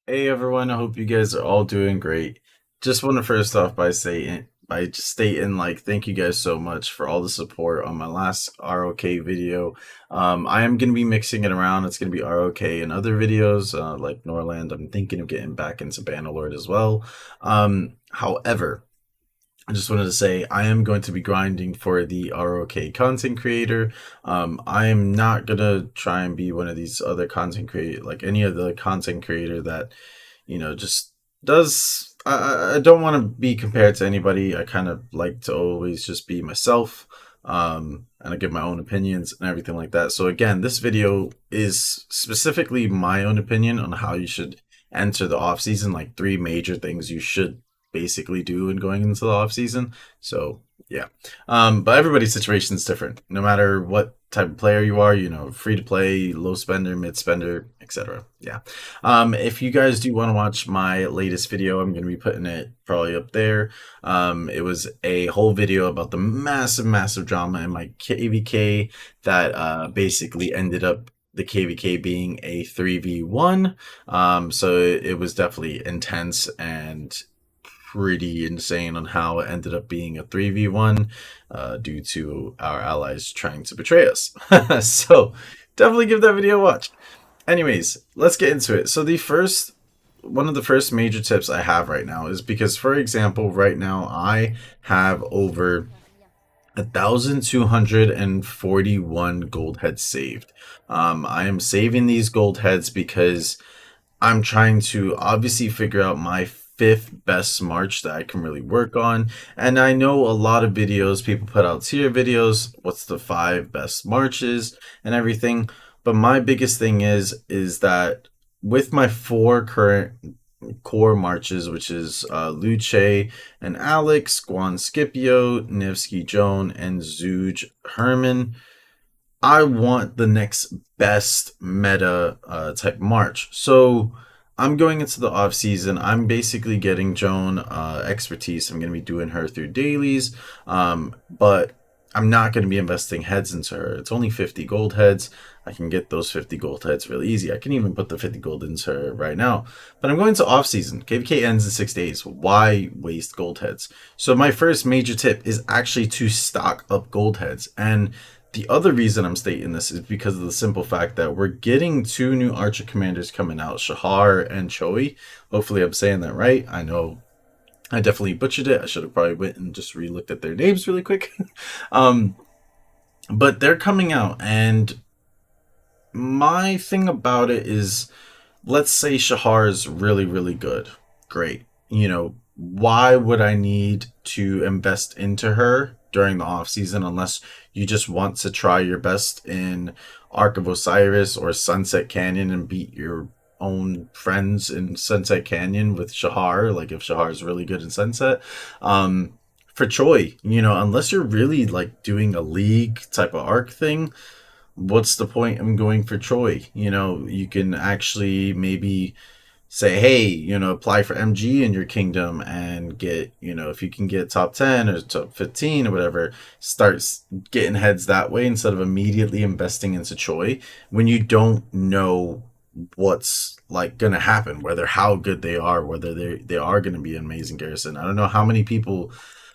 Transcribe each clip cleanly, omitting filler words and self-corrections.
Hey everyone, I hope you guys are all doing great. Just want to first off by just stating like thank you guys so much for all the support on my last ROK video. I am gonna be mixing it around. It's gonna be ROK and other videos like Norland. I'm thinking of getting back into Bannerlord as well. However, I just wanted to say I am going to be grinding for the ROK content creator. I am not gonna try and be one of these other content creator like any of the content creator that just does. I don't want to be compared to anybody. I kind of like to always just be myself, and I give my own opinions and everything like that. So again, this video is specifically my own opinion on how you should enter the off season, like three major things you should basically do in going into the off season. So yeah, but everybody's situation is different. No matter what type of player you are, free to play, low spender, mid spender, etc. Yeah. If you guys do want to watch my latest video, I'm going to be putting it probably up there. It was a whole video about the massive, massive drama in my KVK that basically ended up the KVK being a 3v1. So it was definitely intense and pretty insane on how it ended up being a 3v1 due to our allies trying to betray us. So definitely give that video a watch. Anyways, let's get into it. So one of the first major tips I have right now is because, for example, right now I have over 1,241 gold heads saved. I am saving these gold heads because I'm trying to obviously figure out my fifth best march that I can really work on. And I know a lot of videos, people put out tier videos, what's the five best marches and everything. But my biggest thing is that with my four current core marches, which is Luce and Alex, Guan Scipio, Nevsky Joan, and Zuj Herman, I want the next best meta type march. So I'm going into the off season. I'm basically getting Joan expertise. I'm going to be doing her through dailies, but I'm not going to be investing heads into her. It's only 50 gold heads. I can get those 50 gold heads really easy. I can even put the 50 gold into her right now. But I'm going to off season. KVK ends in 6 days. Why waste gold heads? So my first major tip is actually to stock up gold heads. And the other reason I'm stating this is because of the simple fact that we're getting two new Archer commanders coming out, Shahar and Choi. Hopefully I'm saying that right. I know I definitely butchered it. I should have probably went and just re-looked at their names really quick. um, but they're coming out, and my thing about it is, let's say Shahar is really, really good. Great. Why would I need to invest into her during the off season unless you just want to try your best in Ark of Osiris or Sunset Canyon and beat your own friends in Sunset Canyon with Shahar, like if Shahar is really good in Sunset. For Choi, unless you're really like doing a league type of arc thing, what's the point in going for Choi? You can actually maybe say, hey, apply for MG in your kingdom and get, if you can get top 10 or top 15 or whatever, start getting heads that way instead of immediately investing into Choi when you don't know what's like gonna happen, whether how good they are, whether they are gonna be an amazing garrison. I don't know how many people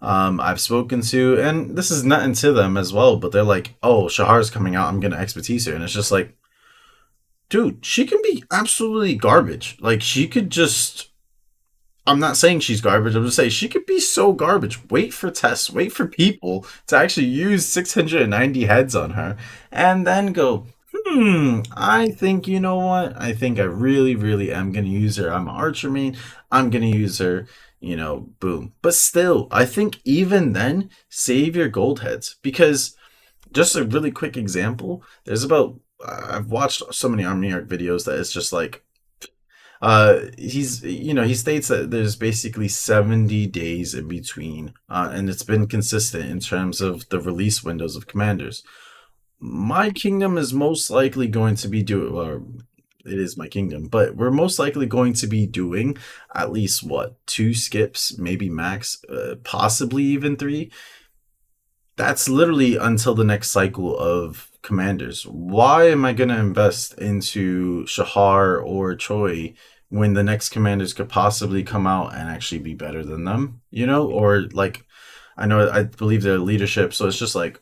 I've spoken to, and this is nothing to them as well, but they're like, oh, Shahar's coming out, I'm gonna expertise her. And it's just like, dude, she can be absolutely garbage. Like, she could just. I'm not saying she's garbage. I'm just saying she could be so garbage. Wait for tests. Wait for people to actually use 690 heads on her, and then go. I think you know what? I think I really, really am gonna use her. I'm an archer main. I'm gonna use her. Boom. But still, I think even then, save your gold heads because just a really quick example. There's about I've watched so many Omniarch videos that it's just like he states that there's basically 70 days in between, and it's been consistent in terms of the release windows of commanders. My kingdom is most likely going to be doing, or it is my kingdom, but we're most likely going to be doing at least what, two skips, maybe max, possibly even three. That's literally until the next cycle of commanders. Why am I going to invest into Shahar or Choi when the next commanders could possibly come out and actually be better than them, or like I believe their leadership, so it's just like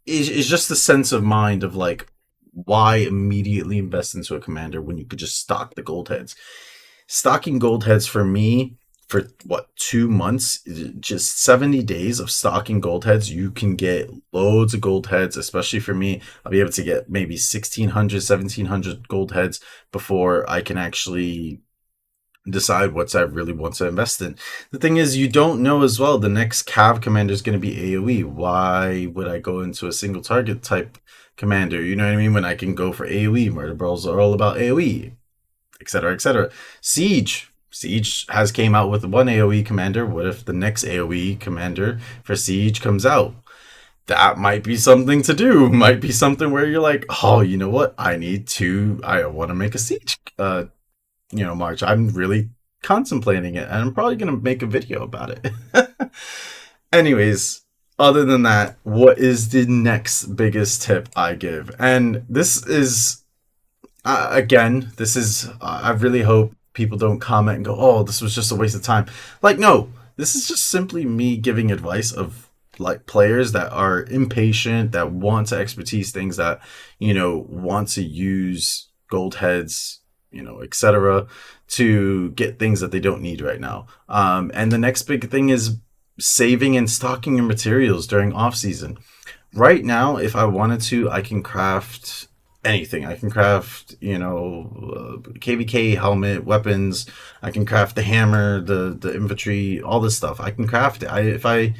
it's just the sense of mind of like why immediately invest into a commander when you could just stock the gold heads. Stocking gold heads for me for what 2 months, just 70 days of stocking gold heads, you can get loads of gold heads. Especially for me, I'll be able to get maybe 1600, 1700 gold heads before I can actually decide what I really want to invest in. The thing is, you don't know as well. The next Cav commander is going to be AoE. Why would I go into a single target type commander? You know what I mean? When I can go for AoE, murder brawls are all about AoE, etc., etc. Siege has came out with one AoE commander. What if the next AoE commander for Siege comes out? That might be something to do. Might be something where you're like, oh, you know what? I want to make a Siege March. I'm really contemplating it, and I'm probably gonna make a video about it. Anyways, other than that, what is the next biggest tip I give? And this is again, this is I really hope people don't comment and go, "Oh, this was just a waste of time." Like, no, this is just simply me giving advice of like players that are impatient, that want to expertise things, that want to use gold heads, etc., to get things that they don't need right now. And the next big thing is saving and stocking your materials during off season. Right now, if I wanted to, I can craft anything. I can craft, KVK helmet, weapons. I can craft the hammer, the infantry, all this stuff. I can craft it. If I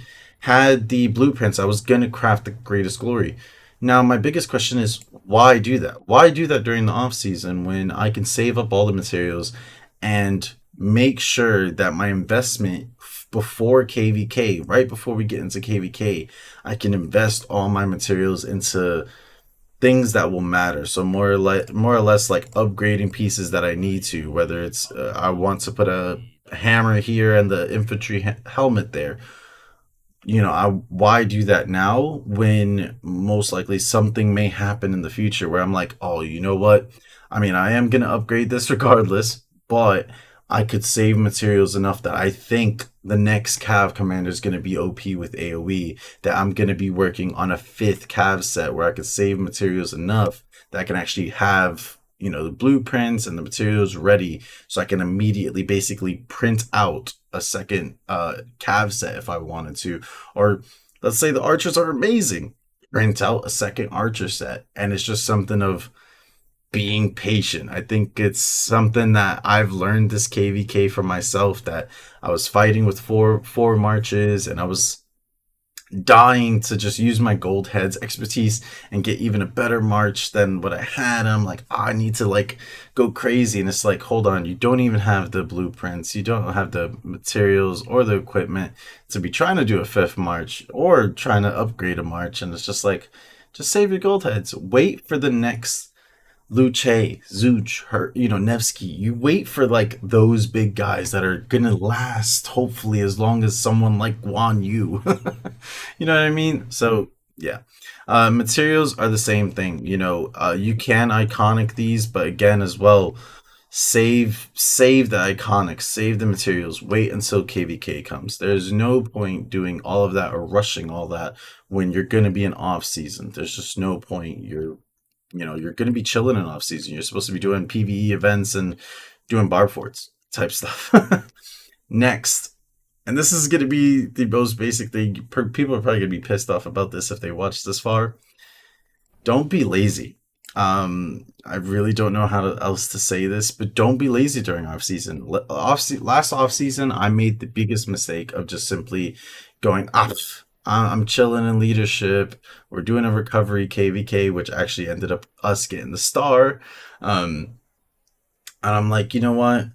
had the blueprints, I was gonna craft the greatest glory. Now, my biggest question is why do that? Why do that during the off season when I can save up all the materials and make sure that my investment before KVK, right before we get into KVK, I can invest all my materials into things that will matter. So more or less like upgrading pieces that I need to, whether it's I want to put a hammer here and the infantry helmet there. Why do that now when most likely something may happen in the future where I'm like, oh, you know what? I mean, I am going to upgrade this regardless, but I could save materials enough that I think the next Cav commander is going to be OP with AoE, that I'm going to be working on a fifth Cav set where I could save materials enough that I can actually have the blueprints and the materials ready, so I can immediately basically print out a second Cav set if I wanted to. Or let's say the archers are amazing, print out a second archer set. And it's just something of being patient. I think it's something that I've learned this KVK for myself, that I was fighting with four marches and I was dying to just use my gold heads expertise and get even a better march than what I had. I'm like, oh, I need to like go crazy. And it's like, hold on, you don't even have the blueprints, you don't have the materials or the equipment to be trying to do a fifth march or trying to upgrade a march. And it's just like, just save your gold heads. Wait for the next Luce, Zuch, Nevsky. You wait for like those big guys that are gonna last, hopefully, as long as someone like Guan Yu. You know what I mean? So yeah, materials are the same thing. You can iconic these, but again, as well, save the iconics, save the materials. Wait until KVK comes. There's no point doing all of that or rushing all that when you're gonna be in off season. There's just no point. You're going to be chilling in off season. You're supposed to be doing PvE events and doing bar forts type stuff. Next, and this is going to be the most basic thing. People are probably going to be pissed off about this if they watch this far. Don't be lazy. I really don't know else to say this, but don't be lazy during off season. Last off season, I made the biggest mistake of just simply going off. I'm chilling in leadership. We're doing a recovery KVK, which actually ended up us getting the star. And I'm like, you know what?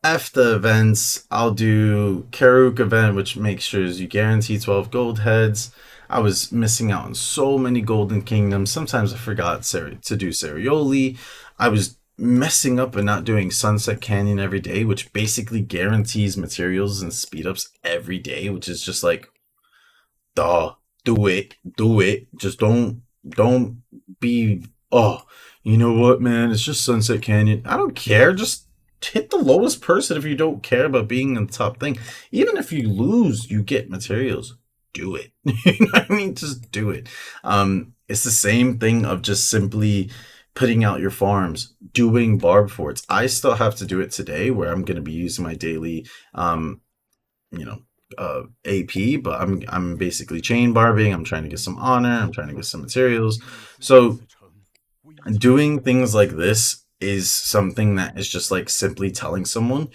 F the events. I'll do Karuk event, which makes sure you guarantee 12 gold heads. I was missing out on so many golden kingdoms. Sometimes I forgot to do Serioli. I was messing up and not doing Sunset Canyon every day, which basically guarantees materials and speed ups every day, which is just like, duh, do it. Just don't be oh, you know what, man? It's just Sunset Canyon. I don't care. Just hit the lowest person if you don't care about being in the top thing. Even if you lose, you get materials. Do it. You know what I mean? Just do it. It's the same thing of just simply putting out your farms, doing barb forts. I still have to do it today where I'm going to be using my daily you know, AP, but I'm basically chain barbing. I'm trying to get some honor. I'm trying to get some materials. So doing things like this is something that is just like simply telling someone,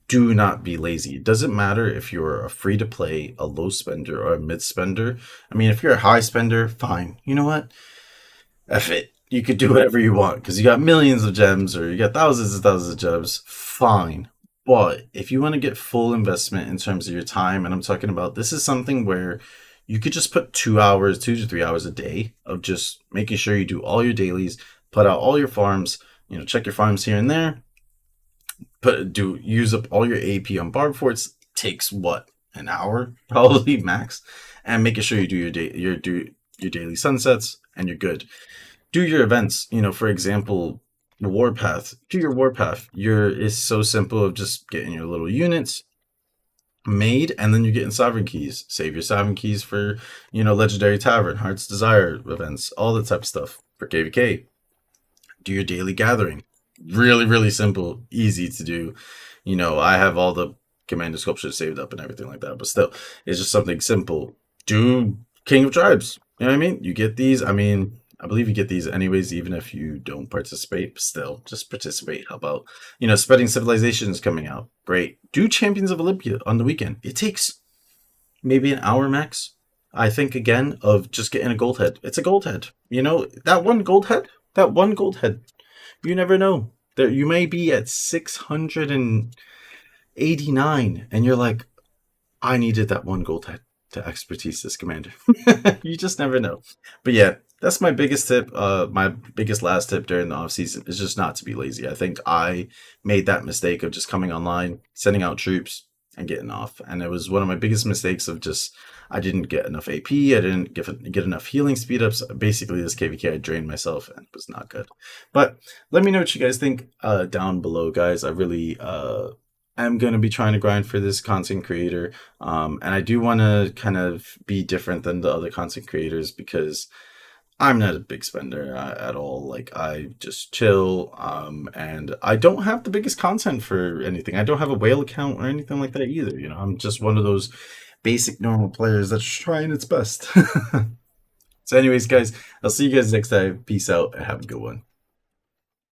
do not be lazy. It doesn't matter if you're a free to play, a low spender, or a mid spender. I mean, if you're a high spender, fine. You know what? F it. You could do whatever you want because you got millions of gems or you got thousands and thousands of gems. Fine. But if you want to get full investment in terms of your time, and I'm talking about this is something where you could just put 2 hours, 2 to 3 hours a day of just making sure you do all your dailies, put out all your farms, check your farms here and there, use up all your AP on barb forts. Takes what, an hour probably max, and making sure you do your daily sunsets and you're good. Do your events. For example, the warpath. Do your warpath. It's so simple of just getting your little units made, and then you're getting sovereign keys. Save your sovereign keys for legendary tavern, heart's desire events, all that type of stuff for kvk. Do your daily gathering. Really, really simple, easy to do. I have all the commander sculptures saved up and everything like that, but still, it's just something simple. Do King of Tribes. You know what I mean? You get these. I mean, I believe you get these anyways, even if you don't participate. But still, just participate. How about, spreading civilizations coming out? Great. Do Champions of Olympia on the weekend. It takes maybe an hour max. I think again of just getting a gold head. It's a gold head. That one gold head. That one gold head. You never know. There, you may be at 689, and you're like, I needed that one gold head to expertise this commander. You just never know. But yeah, that's my biggest tip. My biggest last tip during the off season is just not to be lazy. I think I made that mistake of just coming online, sending out troops, and getting off. And it was one of my biggest mistakes of just I didn't get enough AP. I didn't get enough healing speed ups. Basically, this KVK I drained myself and it was not good. But let me know what you guys think down below, guys. I really am going to be trying to grind for this content creator. And I do want to kind of be different than the other content creators because I'm not a big spender at all. Like I just chill, and I don't have the biggest content for anything. I don't have a whale account or anything like that either. I'm just one of those basic normal players that's trying its best. So, anyways, guys, I'll see you guys next time. Peace out and have a good one.